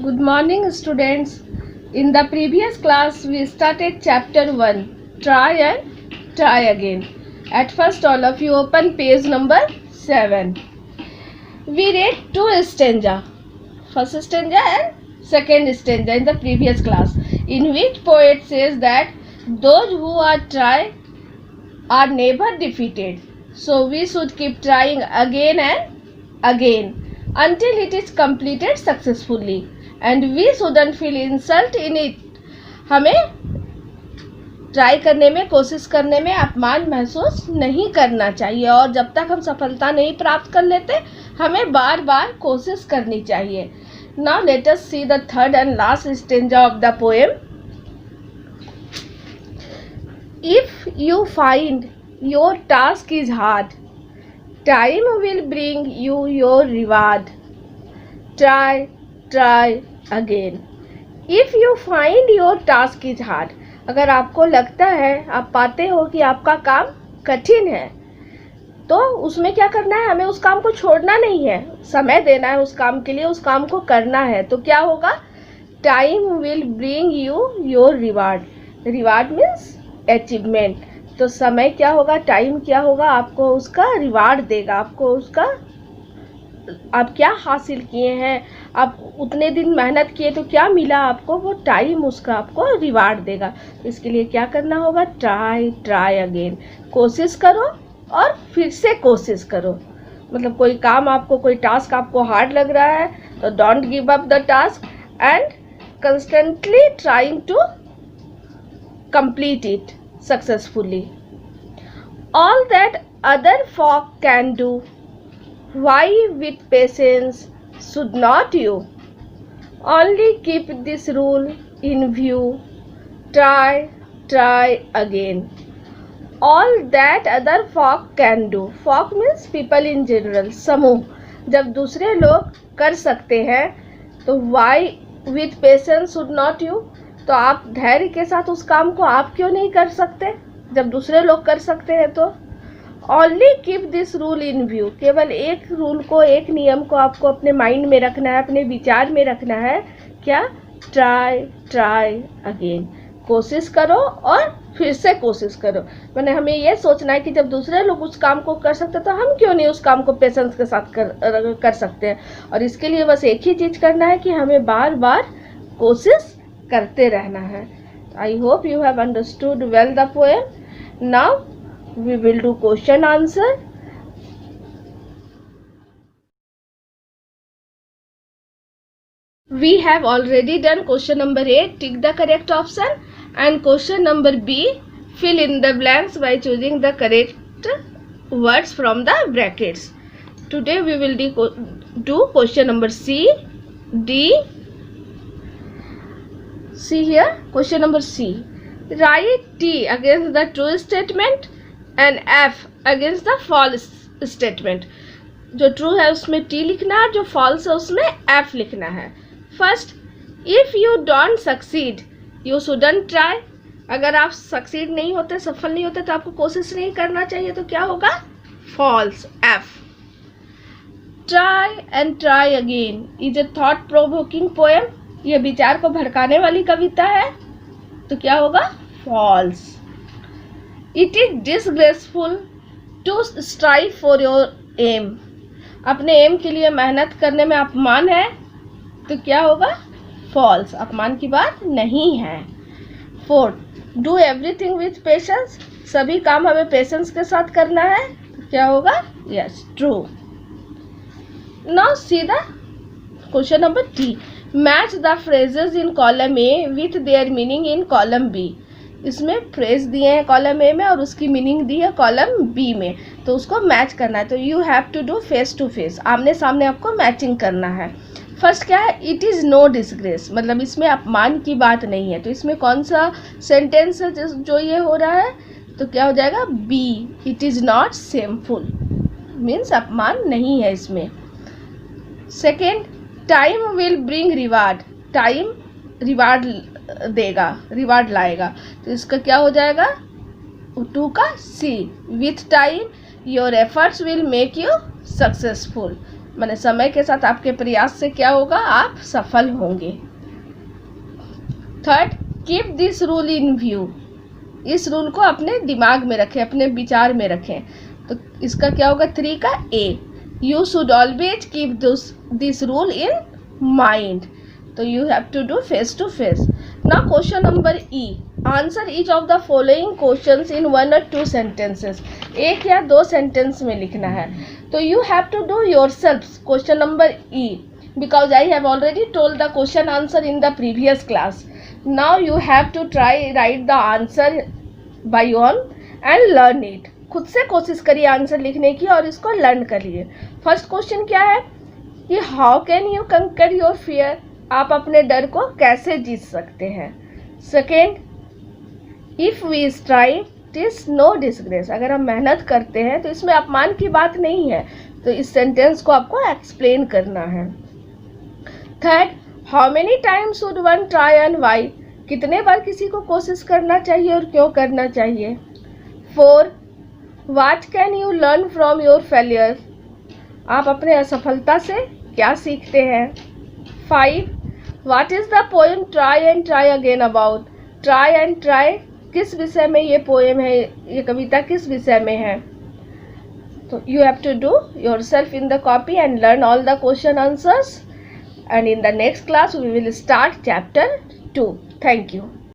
Good morning, students. In the previous class, we started chapter 1, Try and Try Again. At first, all of you open page number 7. We read 2 stanza, first stanza and second stanza in the previous class, in which poet says that those who are try are never defeated. So we should keep trying again and again until it is completed successfully. And we shouldn't feel insult in it. हमें try करने में, कोशिश करने में अपमान महसूस नहीं करना चाहिए, और जब तक हम सफलता नहीं प्राप्त कर लेते हमें बार बार कोशिश करनी चाहिए. Now let us see the third and last stanza of the poem. If you find your task is hard, time will bring you your reward. Try again. If you find your task is hard, अगर आपको लगता है, आप पाते हो कि आपका काम कठिन है, तो उसमें क्या करना है, हमें उस काम को छोड़ना नहीं है, समय देना है उस काम के लिए, उस काम को करना है. तो क्या होगा, time will bring you your reward. Reward means achievement. तो समय क्या होगा, टाइम क्या होगा, आपको उसका रिवार्ड देगा. आपको उसका, आप क्या हासिल किए हैं, आप उतने दिन मेहनत किए तो क्या मिला आपको, वो टाइम उसका आपको रिवार्ड देगा. इसके लिए क्या करना होगा, ट्राई अगेन. कोशिश करो और फिर से कोशिश करो. मतलब कोई काम आपको, कोई टास्क आपको हार्ड लग रहा है तो don't give up the task and constantly trying to complete it successfully. All that other folk can do, why with patience should not you? Only keep this rule in view, try again. All that other folk can do. Folk means people in general, समूह. जब दूसरे लोग कर सकते हैं तो why with patience should not you? तो आप धैर्य के साथ उस काम को आप क्यों नहीं कर सकते, जब दूसरे लोग कर सकते हैं तो. Only keep this rule in view. केवल एक रूल को, एक नियम को आपको अपने माइंड में रखना है, अपने विचार में रखना है. क्या, ट्राई अगेन. कोशिश करो और फिर से कोशिश करो. मैंने हमें ये सोचना है कि जब दूसरे लोग उस काम को कर सकते तो हम क्यों नहीं उस काम को पेशेंस के साथ कर सकते हैं. और इसके लिए बस एक ही चीज़ करना है कि हमें बार बार कोशिश करते रहना है. I hope you have understood well the poem. Now we will do question answer. We have already done question number A, tick the correct option, and question number B, fill in the blanks by choosing the correct words from the brackets. Today we will do question number C, D. See here, question number C. Write T against the true statement and F against the false statement. जो true है उसमें T लिखना है, जो false है उसमें F लिखना है. First, if you don't succeed you shouldn't try. अगर आप सक्सीड नहीं होते, सफल नहीं होते, तो आपको कोशिश नहीं करना चाहिए. तो क्या होगा, false, F. Try and try again is a thought provoking poem. यह विचार को भड़काने वाली कविता है. तो क्या होगा, false. It is disgraceful to strive for your aim. अपने एम के लिए मेहनत करने में अपमान है. तो क्या होगा, फॉल्स. अपमान की बात नहीं है. 4, do everything with patience. सभी काम हमें पेशेंस के साथ करना है. तो क्या होगा, yes, true. Now see the question number D. Match the phrases in column A with their meaning in column B. इसमें फ्रेज दिए हैं कॉलम ए में और उसकी मीनिंग दी है कॉलम बी में, तो उसको मैच करना है. तो you have to do face to face, आमने सामने आपको मैचिंग करना है. फर्स्ट क्या है, इट इज़ नो डिसग्रेस. मतलब इसमें अपमान की बात नहीं है. तो इसमें कौन सा सेंटेंस है जो ये हो रहा है, तो क्या हो जाएगा, B. It is not shameful means अपमान नहीं है इसमें. Second, time will bring reward. Time reward देगा, रिवार्ड लाएगा. तो इसका क्या हो जाएगा, 2 का C. With time your efforts will make you successful. मैंने समय के साथ आपके प्रयास से क्या होगा, आप सफल होंगे। Third, keep this rule in view. इस रूल को अपने दिमाग में रखें, अपने विचार में रखें। तो इसका क्या होगा, 3 का A, you should always keep this rule in mind. तो you have to do face to face. Now question number E, answer each of the following questions in 1 or 2 sentences। 1 या 2 सेंटेंस में लिखना है। तो you have to do yourself question number E, because I have already told the question answer in the previous class. Now you have to try write the answer by own and learn it. खुद से कोशिश करिए answer लिखने की और इसको learn करिए। First question क्या है कि how can you conquer your fear, आप अपने डर को कैसे जीत सकते हैं। Second, if we strive it is no disgrace, अगर हम मेहनत करते हैं तो इसमें अपमान की बात नहीं है। तो इस सेंटेंस को आपको एक्सप्लेन करना है। Third, how many times should one try and why, कितने बार किसी को कोशिश करना चाहिए और क्यों करना चाहिए। 4, what can you learn from your failures, आप अपने असफलता से क्या सीखते हैं। 5, what is the poem try and try again about, try and try किस विषय में ये पोएम है, ये कविता किस विषय में है। तो you have to do yourself in the copy and learn all the question answers, and in the next class we will start chapter 2. Thank you.